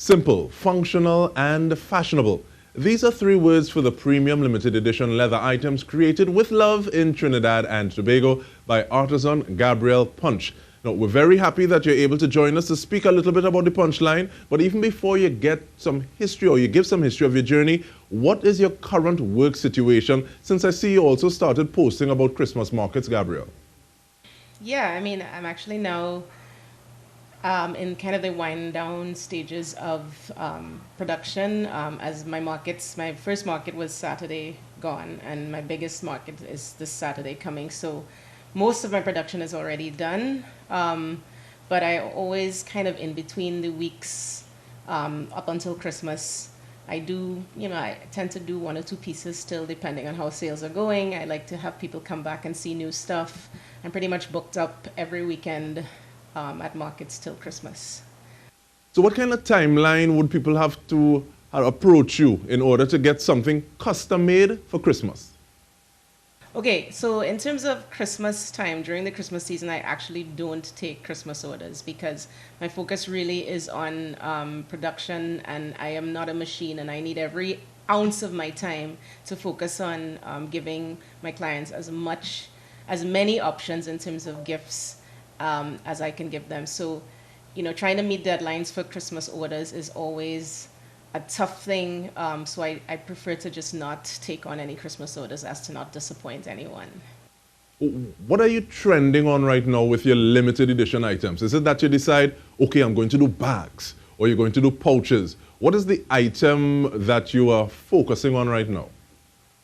Simple, functional, and fashionable. These are three words for the premium limited edition leather items created with love in Trinidad and Tobago by Artisan Gabrielle Punch. Now, we're very happy that you're able to join us to speak a little bit about the Punchline, but even before you get some history or you give some history of your journey, what is your current work situation, since I see you also started posting about Christmas markets, Gabrielle? Yeah, I mean, I'm actually now in kind of the wind down stages of production. As my first market was Saturday gone, and my biggest market is this Saturday coming. So most of my production is already done, but I always kind of in between the weeks up until Christmas. I tend to do one or two pieces still, depending on how sales are going. I like to have people come back and see new stuff. I'm pretty much booked up every weekend at markets till Christmas. So what kind of timeline would people have to approach you in order to get something custom made for Christmas? Okay, so in terms of Christmas time, during the Christmas season, I actually don't take Christmas orders because my focus really is on production, and I am not a machine, and I need every ounce of my time to focus on giving my clients as many options in terms of gifts as I can give them. So, trying to meet deadlines for Christmas orders is always a tough thing. So I prefer to just not take on any Christmas orders as to not disappoint anyone. What are you trending on right now with your limited edition items? Is it that you decide, okay, I'm going to do bags, or you're going to do pouches? What is the item that you are focusing on right now?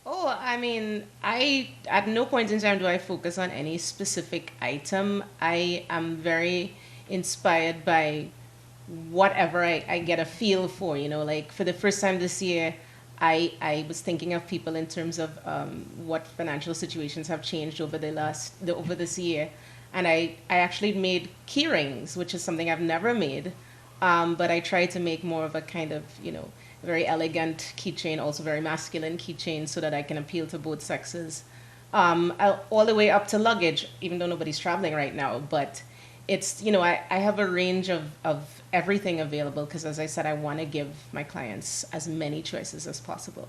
Oh, I mean, at no point in time do I focus on any specific item. I am very inspired by whatever I get a feel for, like for the first time this year, I was thinking of people in terms of what financial situations have changed over over this year. And I actually made key rings, which is something I've never made. But I tried to make more of a kind of, very elegant keychain, also very masculine keychain, so that I can appeal to both sexes. All the way up to luggage, even though nobody's traveling right now. But it's, I have a range of everything available because, as I said, I want to give my clients as many choices as possible.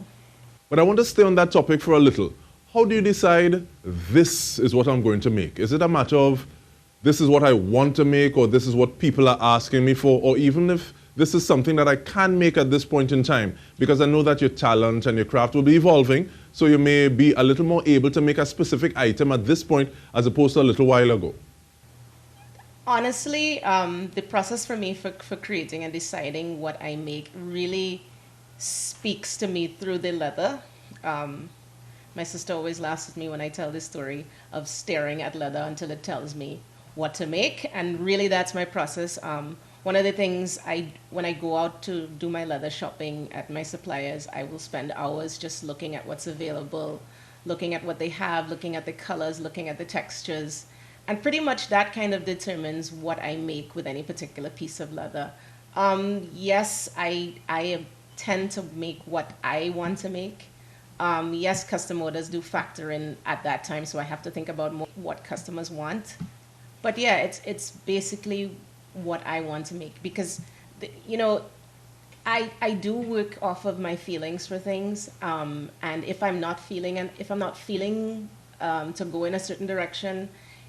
But I want to stay on that topic for a little. How do you decide this is what I'm going to make? Is it a matter of this is what I want to make, or this is what people are asking me for, or even if this is something that I can make at this point in time? Because I know that your talent and your craft will be evolving, so you may be a little more able to make a specific item at this point as opposed to a little while ago. Honestly, the process for me for creating and deciding what I make really speaks to me through the leather. My sister always laughs at me when I tell this story of staring at leather until it tells me what to make, and really that's my process. One of the things when I go out to do my leather shopping at my suppliers, I will spend hours just looking at what's available, looking at what they have, looking at the colors, looking at the textures. And pretty much that kind of determines what I make with any particular piece of leather. Yes, I tend to make what I want to make. Yes, custom orders do factor in at that time, so I have to think about more what customers want. But yeah, it's basically what I want to make because, I do work off of my feelings for things. And if I'm not feeling to go in a certain direction,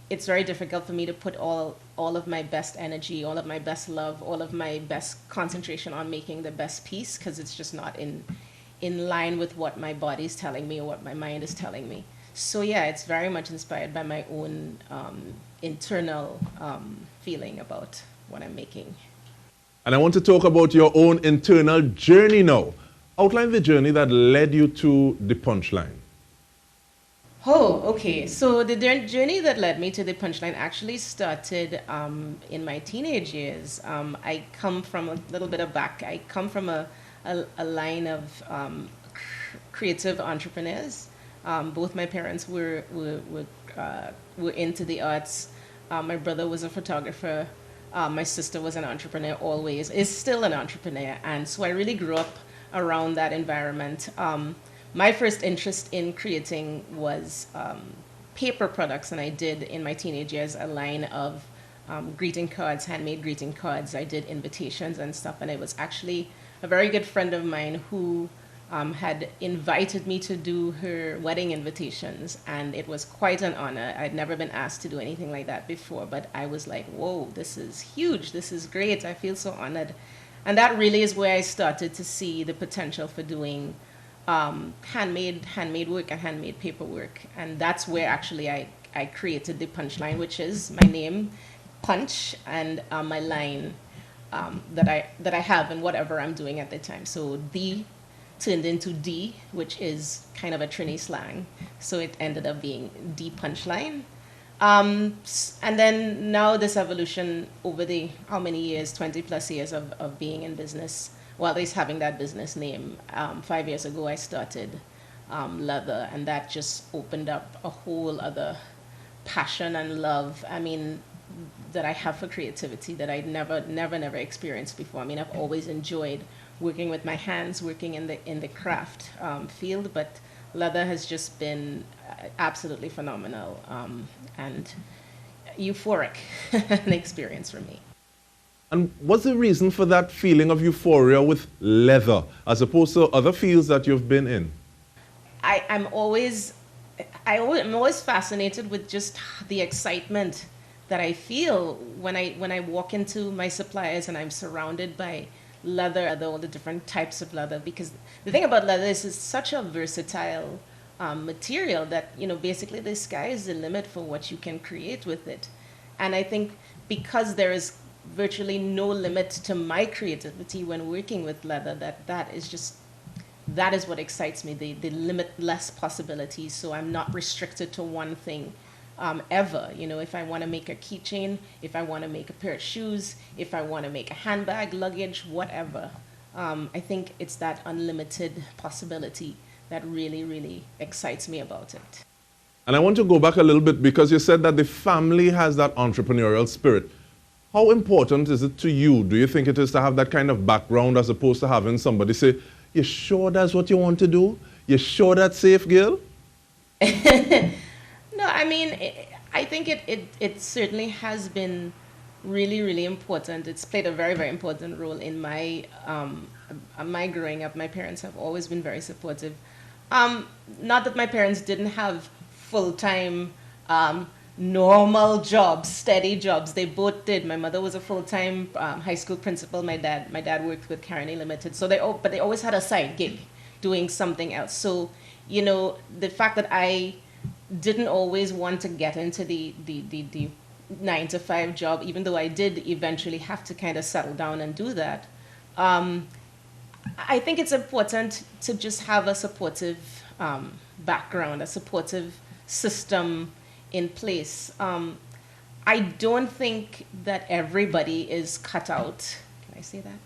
it's very difficult for me to put all of my best energy, all of my best love, all of my best concentration on making the best piece because it's just not in line with what my body is telling me or what my mind is telling me. So yeah, it's very much inspired by my own internal feeling about what I'm making. And I want to talk about your own internal journey now. Outline the journey that led you to the Punchline. Oh, okay. So the journey that led me to the Punchline actually started in my teenage years. I come from a little bit of back. I come from a line of creative entrepreneurs. Both my parents were into the arts. My brother was a photographer. My sister was an entrepreneur always, is still an entrepreneur. And so I really grew up around that environment. My first interest in creating was paper products, and I did in my teenage years a line of greeting cards, handmade greeting cards. I did invitations and stuff, and it was actually a very good friend of mine who had invited me to do her wedding invitations, and it was quite an honor. I'd never been asked to do anything like that before, but I was like, whoa, this is huge, this is great, I feel so honored. And that really is where I started to see the potential for doing handmade work and handmade paperwork. And that's where actually I created the Punchline, which is my name, Punch, and my line that I have in whatever I'm doing at the time. So the turned into D, which is kind of a Trini slang. So it ended up being Dpunchline. And then now this evolution over the, how many years, 20 plus years of being in business, well, at least having that business name. 5 years ago, I started leather, and that just opened up a whole other passion and love, I mean, that I have for creativity that I'd never experienced before. I mean, I've always enjoyed working with my hands, working in the craft field, but leather has just been absolutely phenomenal and euphoric an experience for me. And what's the reason for that feeling of euphoria with leather as opposed to other fields that you've been in? I'm always fascinated with just the excitement that I feel when I walk into my suppliers and I'm surrounded by leather, all the different types of leather, because the thing about leather is it's such a versatile material that, you know, basically the sky is the limit for what you can create with it. And I think because there is virtually no limit to my creativity when working with leather, that is what excites me, the limitless possibilities. So I'm not restricted to one thing ever. You know, if I want to make a keychain, if I want to make a pair of shoes, if I want to make a handbag, luggage, whatever. I think it's that unlimited possibility that really excites me about it. And I want to go back a little bit because you said that the family has that entrepreneurial spirit. How important is it to you? Do you think it is to have that kind of background as opposed to having somebody say, you sure that's what you want to do? You sure that's safe, girl? No, I mean, I think it certainly has been really important. It's played a very important role in my growing up. My parents have always been very supportive. Not that my parents didn't have full-time normal jobs, steady jobs. They both did. My mother was a full-time high school principal. My dad worked with Carney Limited. So but they always had a side gig doing something else. So, you know, the fact that I didn't always want to get into the 9-to-5 job, even though I did eventually have to kind of settle down and do that. I think it's important to just have a supportive background, a supportive system in place. I don't think that everybody is cut out. Can I say that?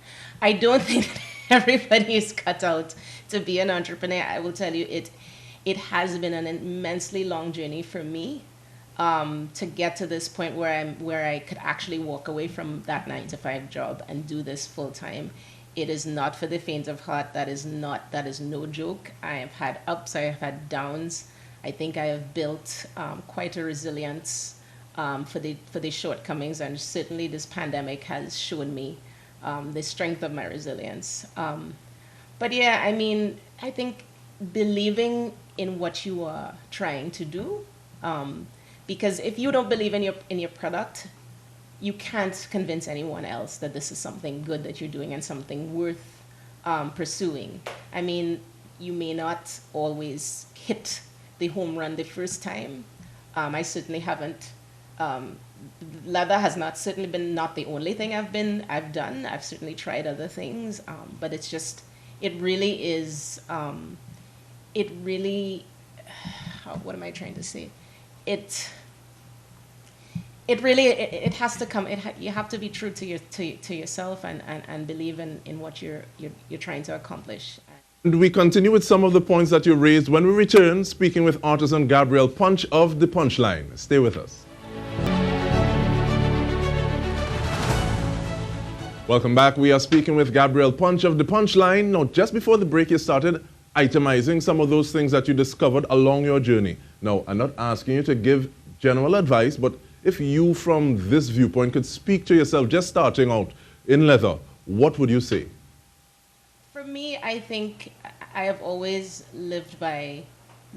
I don't think that everybody is cut out to be an entrepreneur. I will tell you, it has been an immensely long journey for me to get to this point where I could actually walk away from that 9-to-5 job and do this full time. It is not for the faint of heart. That is no joke. I have had ups, I have had downs. I think I have built quite a resilience for the shortcomings, and certainly this pandemic has shown me the strength of my resilience. But yeah, I mean, I think believing in what you are trying to do, because if you don't believe in your product, you can't convince anyone else that this is something good that you're doing and something worth pursuing. I mean, you may not always hit the home run the first time. I certainly haven't. Leather has not certainly been not the only thing I've done. I've certainly tried other things, but it's just, it really is. It really, what am I trying to say? It really, it has to come. You have to be true to yourself and believe in what you're trying to accomplish. And we continue with some of the points that you raised when we return, speaking with Artisan Gabrielle Punch of Dpunchline. Stay with us. Welcome back. We are speaking with Gabrielle Punch of Dpunchline. Now, just before the break, you started itemizing some of those things that you discovered along your journey. Now, I'm not asking you to give general advice, but If you, from this viewpoint, could speak to yourself just starting out in leather, what would you say? For me, I think I have always lived by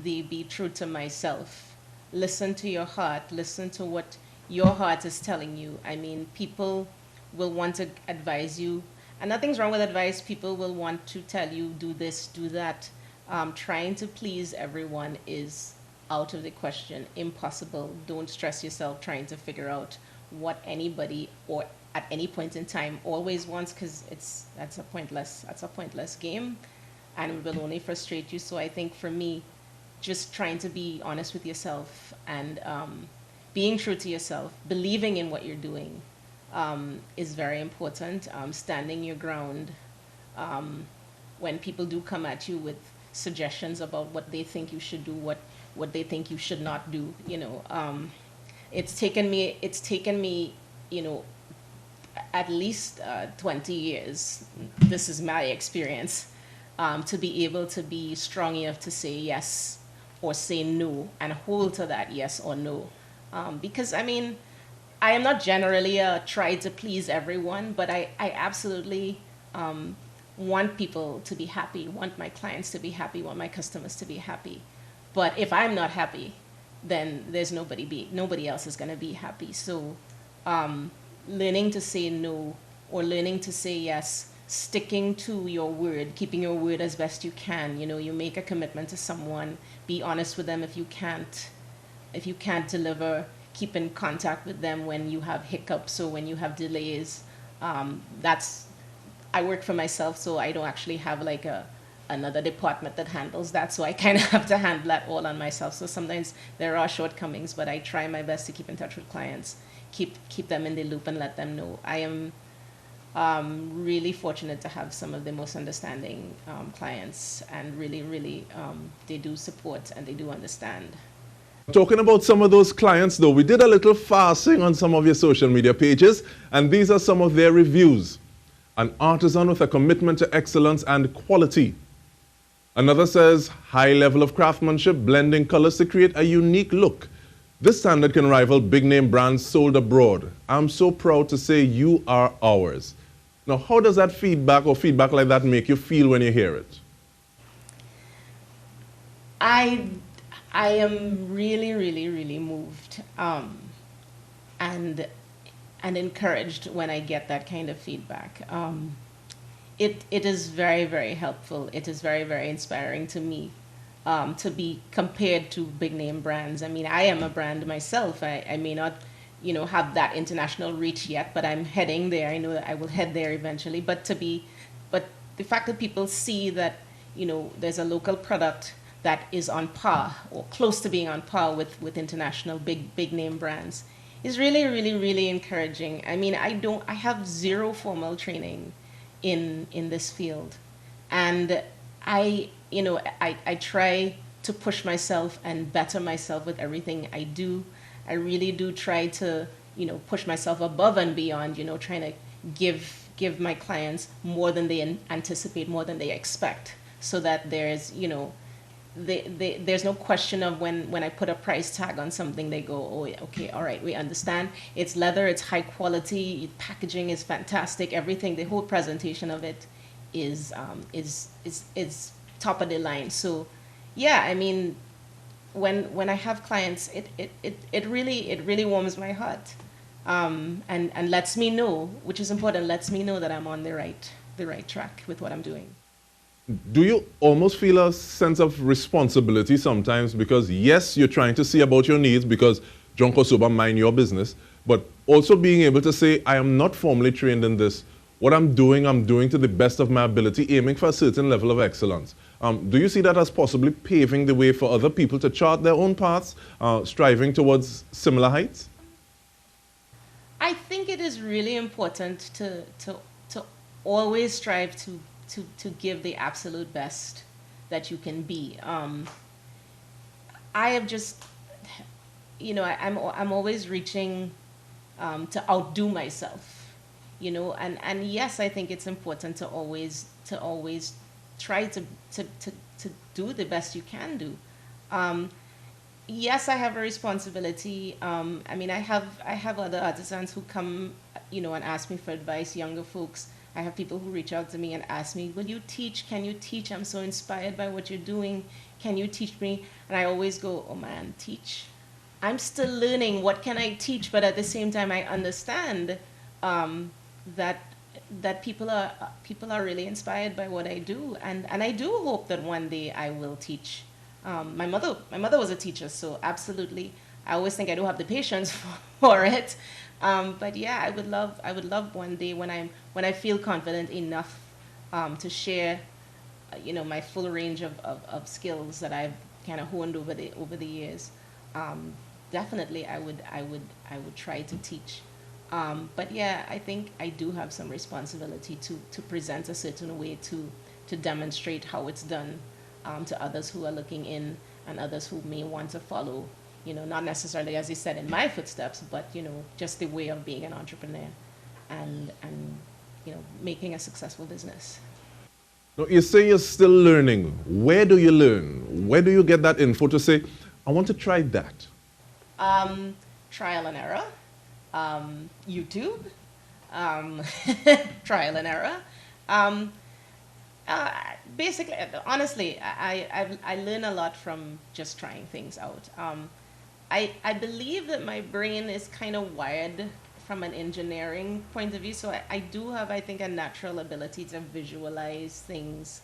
the be true to myself. Listen to your heart, listen to what your heart is telling you. I mean, people will want to advise you, and nothing's wrong with advice. People will want to tell you, do this, do that. Trying to please everyone is out of the question, impossible. Don't stress yourself trying to figure out what anybody or at any point in time always wants, because that's a pointless game, and it will only frustrate you. So I think for me, just trying to be honest with yourself and being true to yourself, believing in what you're doing is very important. Standing your ground when people do come at you with suggestions about what they think you should do, what they think you should not do. It's taken me, at least 20 years. This is my experience, to be able to be strong enough to say yes or say no and hold to that yes or no. Because I mean, I am not generally try to please everyone, but I absolutely want people to be happy, want my clients to be happy, want my customers to be happy. But if I'm not happy, then there's nobody else is going to be happy. So learning to say no or learning to say yes, sticking to your word, keeping your word as best you can. You make a commitment to someone, be honest with them. If you can't deliver, keep in contact with them when you have hiccups or when you have delays. I work for myself, so I don't actually have like another department that handles that, so I kind of have to handle that all on myself. So sometimes there are shortcomings, but I try my best to keep in touch with clients, keep them in the loop and let them know. I am really fortunate to have some of the most understanding clients, and really they do support and they do understand. Talking about some of those clients though, we did a little fasting on some of your social media pages, and these are some of their reviews. An artisan with a commitment to excellence and quality. Another says, high level of craftsmanship, blending colors to create a unique look. This standard can rival big name brands sold abroad. I'm so proud to say you are ours. Now, how does that feedback or feedback like that make you feel when you hear it? I am really moved and encouraged when I get that kind of feedback. It is very helpful. It is very inspiring to me to be compared to big name brands. I mean, I am a brand myself. I may not, have that international reach yet, but I'm heading there. I know that I will head there eventually. But the fact that people see that, there's a local product that is on par or close to being on par with international big name brands is really encouraging. I mean, I have zero formal training in this field, and I try to push myself and better myself with everything I do. I really do try to push myself above and beyond, trying to give my clients more than they anticipate, more than they expect, so that there's there's no question of when I put a price tag on something, they go, oh, okay, all right, we understand. It's leather, it's high quality, packaging is fantastic, everything, the whole presentation of it is top of the line. So, yeah, I mean, when I have clients, it really warms my heart, and lets me know, which is important, lets me know that I'm on the right track with what I'm doing. Do you almost feel a sense of responsibility sometimes? Because yes, you're trying to see about your needs because Junko Soba mind your business, but also being able to say, I am not formally trained in this. What I'm doing to the best of my ability, aiming for a certain level of excellence. Do you see that as possibly paving the way for other people to chart their own paths, striving towards similar heights? I think it is really important to always strive to give the absolute best that you can be. I have just, I'm always reaching to outdo myself, and yes, I think it's important to always try to do the best you can do. yes, I have a responsibility. I mean, I have other artisans who come, and ask me for advice. Younger folks. I have people who reach out to me and ask me, "Will you teach? Can you teach? I'm so inspired by what you're doing. Can you teach me?" And I always go, "Oh man, teach. I'm still learning. What can I teach?" But at the same time, I understand that people are really inspired by what I do, and I do hope that one day I will teach. My mother was a teacher, so absolutely. I always think I don't have the patience for it, but yeah, I would love one day when I feel confident enough to share, my full range of skills that I've kind of honed over the years. Definitely, I would try to teach. But yeah, I think I do have some responsibility to present a certain way to demonstrate how it's done to others who are looking in and others who may want to follow, not necessarily, as you said, in my footsteps, but, just the way of being an entrepreneur and making a successful business. Now, you say you're still learning. Where do you learn? Where do you get that info to say, I want to try that? Trial and error. YouTube, trial and error. Basically, honestly, I learn a lot from just trying things out. I believe that my brain is kind of wired from an engineering point of view, so I do have, I think, a natural ability to visualize things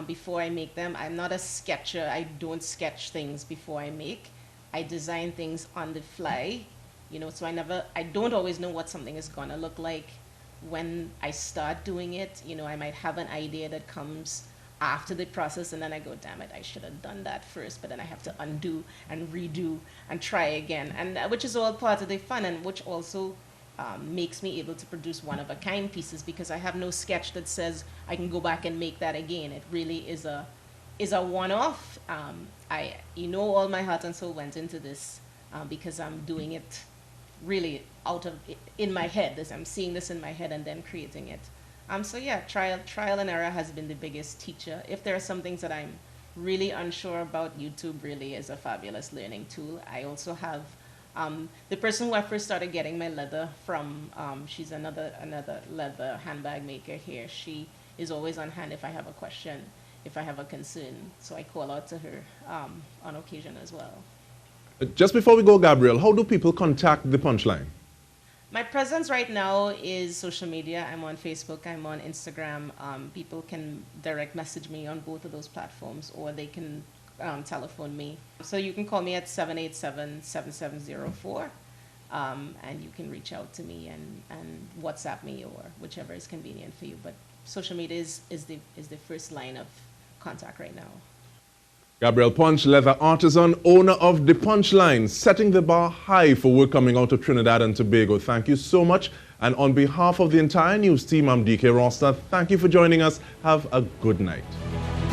before I make them. I'm not a sketcher. I don't sketch things before I make. I design things on the fly. So I don't always know what something is gonna look like when I start doing it. I might have an idea that comes after the process, and then I go, damn it, I should have done that first, but then I have to undo and redo and try again, and which is all part of the fun, and which also makes me able to produce one-of-a-kind pieces, because I have no sketch that says I can go back and make that again. It really is a one-off. All my heart and soul went into this because I'm doing it really in my head. I'm seeing this in my head and then creating it. So yeah, trial and error has been the biggest teacher. If there are some things that I'm really unsure about, YouTube really is a fabulous learning tool. I also have the person who I first started getting my leather from. She's another leather handbag maker here. She is always on hand if I have a question, if I have a concern. So I call out to her on occasion as well. Just before we go, Gabrielle, how do people contact the Punchline? My presence right now is social media. I'm on Facebook, I'm on Instagram. People can direct message me on both of those platforms, or they can telephone me. So you can call me at 787-7704, and you can reach out to me and WhatsApp me, or whichever is convenient for you. But social media is the first line of contact right now. Gabrielle Punch, leather artisan, owner of Dpunchline, setting the bar high for work coming out of Trinidad and Tobago. Thank you so much. And on behalf of the entire news team, I'm DK Roster. Thank you for joining us. Have a good night.